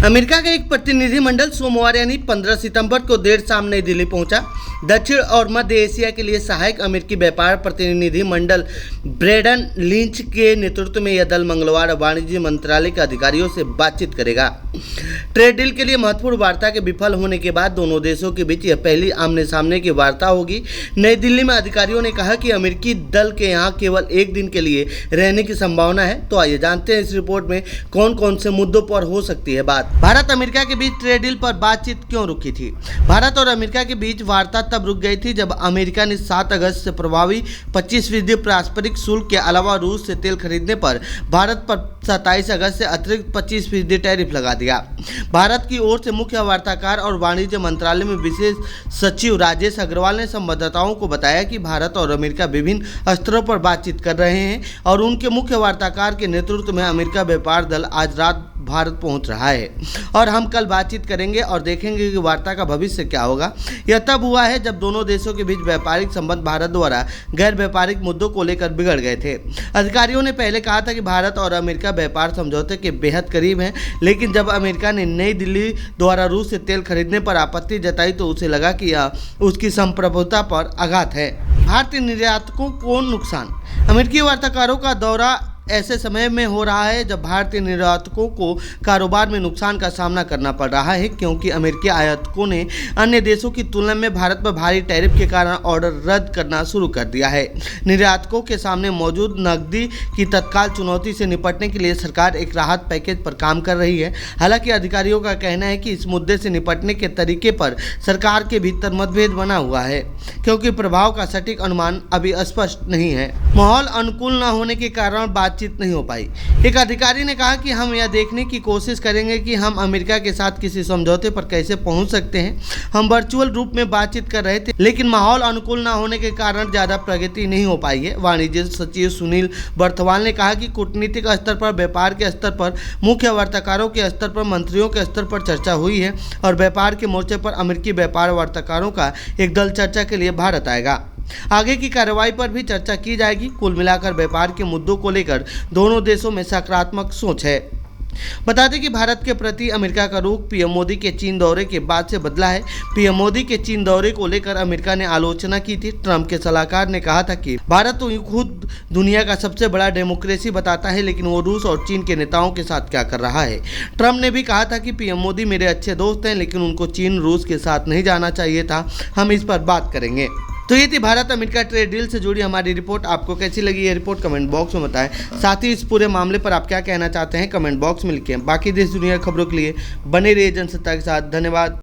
America का एक प्रतिनिधिमंडल सोमवार यानी 15 सितंबर को देर शाम नई दिल्ली पहुंचा। दक्षिण और मध्य एशिया के लिए सहायक अमेरिकी व्यापार प्रतिनिधिमंडल ब्रेडन लिंच के नेतृत्व में यह दल मंगलवार वाणिज्य मंत्रालय के अधिकारियों से बातचीत करेगा। ट्रेड डील के लिए महत्वपूर्ण वार्ता के विफल होने के बाद दोनों देशों के बीच यह पहली आमने सामने की वार्ता होगी। नई दिल्ली में अधिकारियों ने कहा कि अमेरिकी दल के यहाँ केवल एक दिन के लिए रहने की संभावना है। तो आइए जानते हैं इस रिपोर्ट में कौन कौन से मुद्दों पर हो सकती है बात। भारत अमेरिका के बीच ट्रेड डील पर बातचीत क्यों रुकी थी? भारत और अमेरिका के बीच वार्ता तब रुक गई थी जब अमेरिका ने 7 अगस्त से प्रभावी 25% पारस्परिक शुल्क के अलावा रूस से तेल खरीदने पर भारत पर 27 अगस्त से अतिरिक्त 25% टैरिफ लगा दिया। भारत की ओर से मुख्य वार्ताकार और वाणिज्य मंत्रालय में विशेष सचिव राजेश अग्रवाल ने संवाददाताओं को बताया कि भारत और अमेरिका विभिन्न स्तरों पर बातचीत कर रहे हैं और उनके मुख्य वार्ताकार के नेतृत्व में अमेरिका व्यापार दल आज रात भारत पहुंच रहा है और हम कल बातचीत करेंगे और देखेंगे कि वार्ता का भविष्य क्या होगा। यह तब हुआ है जब दोनों देशों के बीच व्यापारिक संबंध भारत द्वारा गैर व्यापारिक मुद्दों को लेकर बिगड़ गए थे। अधिकारियों ने पहले कहा था कि भारत और अमेरिका व्यापार समझौते के बेहद करीब हैं, लेकिन जब अमेरिका ने नई दिल्ली द्वारा रूस से तेल खरीदने पर आपत्ति जताई तो उसे लगा कि यह उसकी संप्रभुता पर आघात है। भारतीय निर्यातकों को नुकसान। अमेरिकी वार्ताकारों का दौरा ऐसे समय में हो रहा है जब भारतीय निर्यातकों को कारोबार में नुकसान का सामना करना पड़ रहा है, क्योंकि अमेरिकी आयातकों ने अन्य देशों की तुलना में भारत पर भारी टैरिफ के कारण ऑर्डर रद्द करना शुरू कर दिया है। निर्यातकों के सामने मौजूद नकदी की तत्काल चुनौती से निपटने के लिए सरकार एक राहत पैकेज पर काम कर रही है। हालांकि अधिकारियों का कहना है कि इस मुद्दे से निपटने के तरीके पर सरकार के भीतर मतभेद बना हुआ है, क्योंकि प्रभाव का सटीक अनुमान अभी स्पष्ट नहीं है। माहौल अनुकूल न होने के कारण बातचीत नहीं हो पाई। एक अधिकारी ने कहा कि हम यह देखने की कोशिश करेंगे कि हम अमेरिका के साथ किसी समझौते पर कैसे पहुंच सकते हैं। हम वर्चुअल रूप में बातचीत कर रहे थे, लेकिन माहौल अनुकूल न होने के कारण ज़्यादा प्रगति नहीं हो पाई है। वाणिज्य सचिव सुनील बर्थवाल ने कहा कि कूटनीतिक स्तर पर, व्यापार के स्तर पर, मुख्य वार्ताकारों के स्तर पर, मंत्रियों के स्तर पर चर्चा हुई है और व्यापार के मोर्चे पर अमेरिकी व्यापार वार्ताकारों का एक दल चर्चा के लिए भारत आएगा। आगे की कार्रवाई पर भी चर्चा की जाएगी। कुल मिलाकर व्यापार के मुद्दों को लेकर दोनों देशों में सकारात्मक सोच है। बता दें कि भारत के प्रति अमेरिका का रुख पीएम मोदी के चीन दौरे के बाद से बदला है। पीएम मोदी के चीन दौरे को लेकर अमेरिका ने आलोचना की थी। ट्रंप के सलाहकार ने कहा था कि भारत तो खुद दुनिया का सबसे बड़ा डेमोक्रेसी बताता है, लेकिन वो रूस और चीन के नेताओं के साथ क्या कर रहा है। ट्रंप ने भी कहा था कि पीएम मोदी मेरे अच्छे दोस्त हैं, लेकिन उनको चीन रूस के साथ नहीं जाना चाहिए था। हम इस पर बात करेंगे। तो ये थी भारत अमेरिका ट्रेड डील से जुड़ी हमारी रिपोर्ट। आपको कैसी लगी ये रिपोर्ट कमेंट बॉक्स में बताएं। साथ ही इस पूरे मामले पर आप क्या कहना चाहते हैं कमेंट बॉक्स में लिखें। बाकी देश दुनिया खबरों के लिए बने रहिए जनसत्ता के साथ। धन्यवाद।